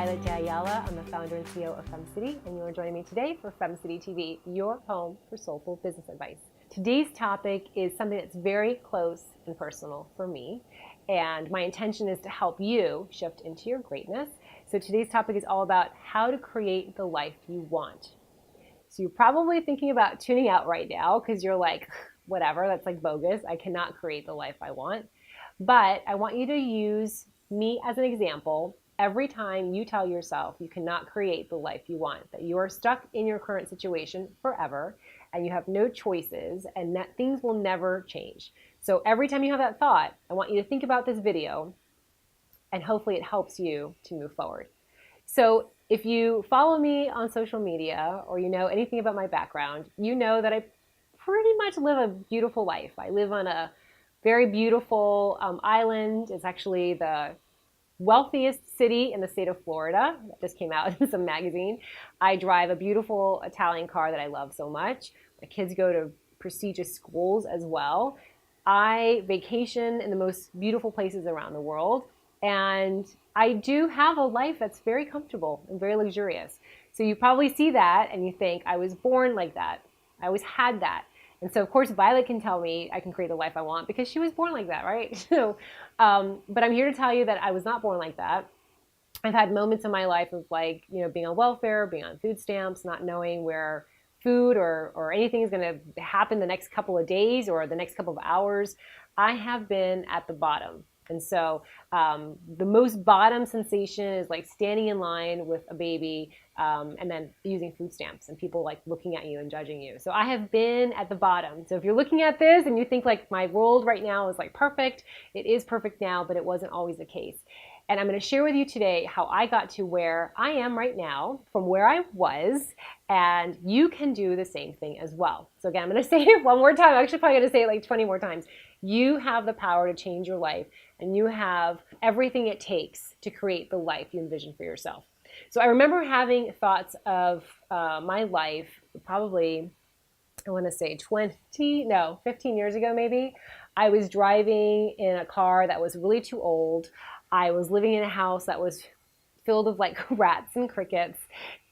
Violette de Ayala. I'm the founder and CEO of FemCity, and you are joining me today for FemCity TV, your home for soulful business advice. Today's topic is something that's very close and personal for me, and my intention is to help you shift into your greatness. So today's topic is all about how to create the life you want. So you're probably thinking about tuning out right now because you're like, whatever, that's like bogus. I cannot create the life I want. But I want you to use me as an example every time you tell yourself you cannot create the life you want, that you are stuck in your current situation forever and you have no choices and that things will never change. So every time you have that thought, I want you to think about this video and hopefully it helps you to move forward. So if you follow me on social media or you know anything about my background, you know that I pretty much live a beautiful life. I live on a very beautiful island. It's actually the wealthiest city in the state of Florida. That just came out in some magazine. I drive a beautiful Italian car that I love so much. My kids go to prestigious schools as well. I vacation in the most beautiful places around the world. And I do have a life that's very comfortable and very luxurious. So you probably see that and you think, I was born like that. I always had that. And so, of course, Violet can tell me I can create the life I want because she was born like that, right? So, but I'm here to tell you that I was not born like that. I've had moments in my life of like, being on welfare, being on food stamps, not knowing where food or anything is going to happen the next couple of days or the next couple of hours. I have been at the bottom. And so the most bottom sensation is like standing in line with a baby and then using food stamps and people like looking at you and judging you. So I have been at the bottom. So if you're looking at this and you think like my world right now is like perfect, it is perfect now, but it wasn't always the case. And I'm going to share with you today how I got to where I am right now from where I was, and you can do the same thing as well. So again, I'm going to say it one more time. I'm actually probably going to say it like 20 more times. You have the power to change your life, and you have everything it takes to create the life you envision for yourself. So I remember having thoughts of my life probably, I want to say 15 years ago maybe. I was driving in a car that was really too old. I was living in a house that was filled with like rats and crickets.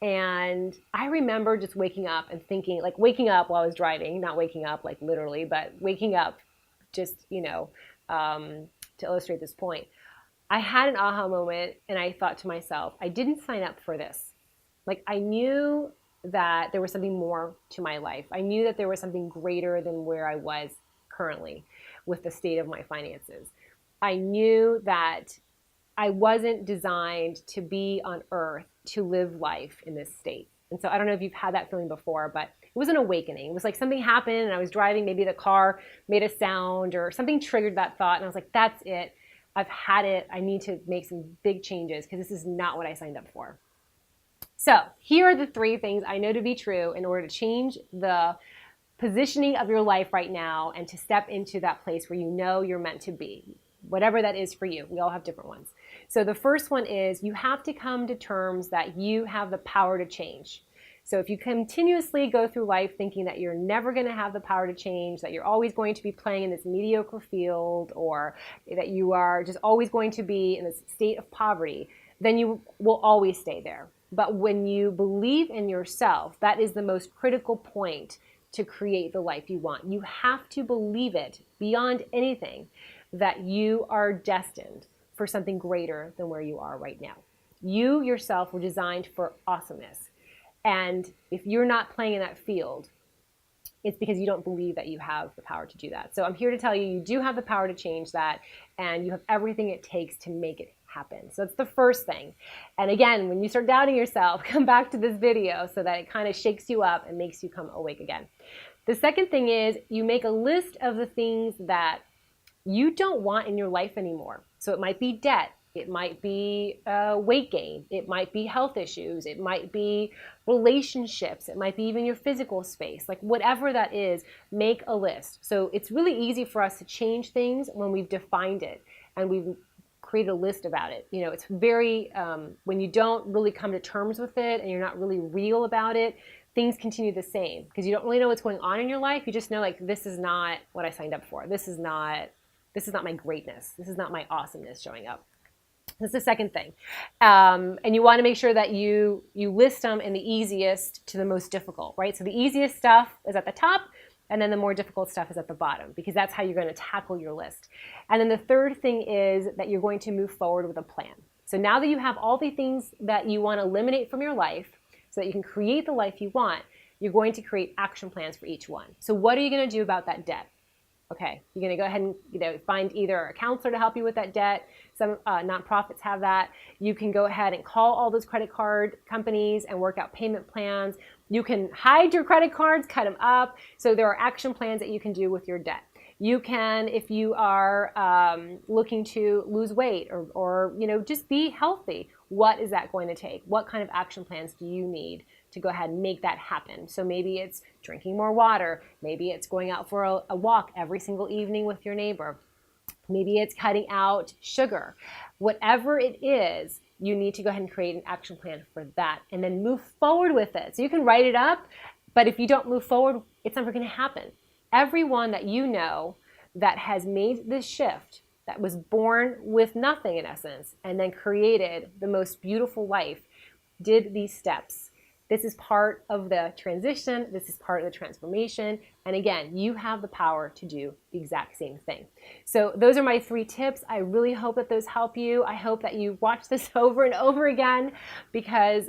And I remember just waking up and thinking, like waking up while I was driving, not waking up like literally, but waking up just, to illustrate this point. I had an aha moment and I thought to myself, I didn't sign up for this. Like I knew that there was something more to my life. I knew that there was something greater than where I was currently with the state of my finances. I knew that I wasn't designed to be on earth to live life in this state. And so I don't know if you've had that feeling before, but it was an awakening. It was like something happened and I was driving, maybe the car made a sound or something triggered that thought. And I was like, that's it. I've had it. I need to make some big changes because this is not what I signed up for. So here are the 3 things I know to be true in order to change the positioning of your life right now and to step into that place where you know you're meant to be. Whatever that is for you. We all have different ones. So the first one is you have to come to terms that you have the power to change. So if you continuously go through life thinking that you're never going to have the power to change, that you're always going to be playing in this mediocre field, or that you are just always going to be in this state of poverty, then you will always stay there. But when you believe in yourself, that is the most critical point to create the life you want. You have to believe it beyond anything that you are destined for something greater than where you are right now. You yourself were designed for awesomeness. And if you're not playing in that field, it's because you don't believe that you have the power to do that. So I'm here to tell you, you do have the power to change that, and you have everything it takes to make it happen. So that's the first thing. And again, when you start doubting yourself, come back to this video so that it kind of shakes you up and makes you come awake again. The second thing is you make a list of the things that you don't want in your life anymore. So it might be debt. It might be weight gain. It might be health issues. It might be relationships. It might be even your physical space. Like whatever that is, make a list. So it's really easy for us to change things when we've defined it and we've created a list about it. It's very, when you don't really come to terms with it and you're not really real about it, things continue the same because you don't really know what's going on in your life. You just know like, this is not what I signed up for. This is not my greatness. This is not my awesomeness showing up. That's the second thing. And you want to make sure that you list them in the easiest to the most difficult, right? So the easiest stuff is at the top, and then the more difficult stuff is at the bottom, because that's how you're going to tackle your list. And then the third thing is that you're going to move forward with a plan. So now that you have all the things that you want to eliminate from your life so that you can create the life you want, you're going to create action plans for each one. So what are you going to do about that debt? Okay, you're going to go ahead and find either a counselor to help you with that debt. Some nonprofits have that. You can go ahead and call all those credit card companies and work out payment plans. You can hide your credit cards, cut them up. So there are action plans that you can do with your debt. You can, if you are looking to lose weight or just be healthy, what is that going to take? What kind of action plans do you need to go ahead and make that happen? So maybe it's drinking more water. Maybe it's going out for a walk every single evening with your neighbor. Maybe it's cutting out sugar. Whatever it is, you need to go ahead and create an action plan for that and then move forward with it. So you can write it up, but if you don't move forward, it's never going to happen. Everyone that you know that has made this shift, that was born with nothing in essence, and then created the most beautiful life, did these steps. This is part of the transition. This is part of the transformation. And again, you have the power to do the exact same thing. So those are my 3 tips. I really hope that those help you. I hope that you watch this over and over again, because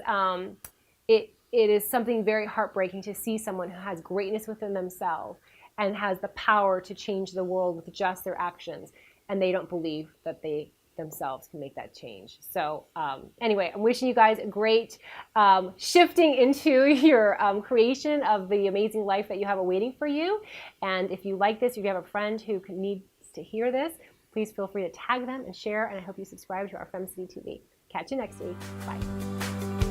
it is something very heartbreaking to see someone who has greatness within themselves and has the power to change the world with just their actions, and they don't believe that they themselves can make that change. So anyway, I'm wishing you guys a great shifting into your creation of the amazing life that you have awaiting for you. And if you like this, if you have a friend who needs to hear this, please feel free to tag them and share. And I hope you subscribe to our FemCity TV. Catch you next week. Bye.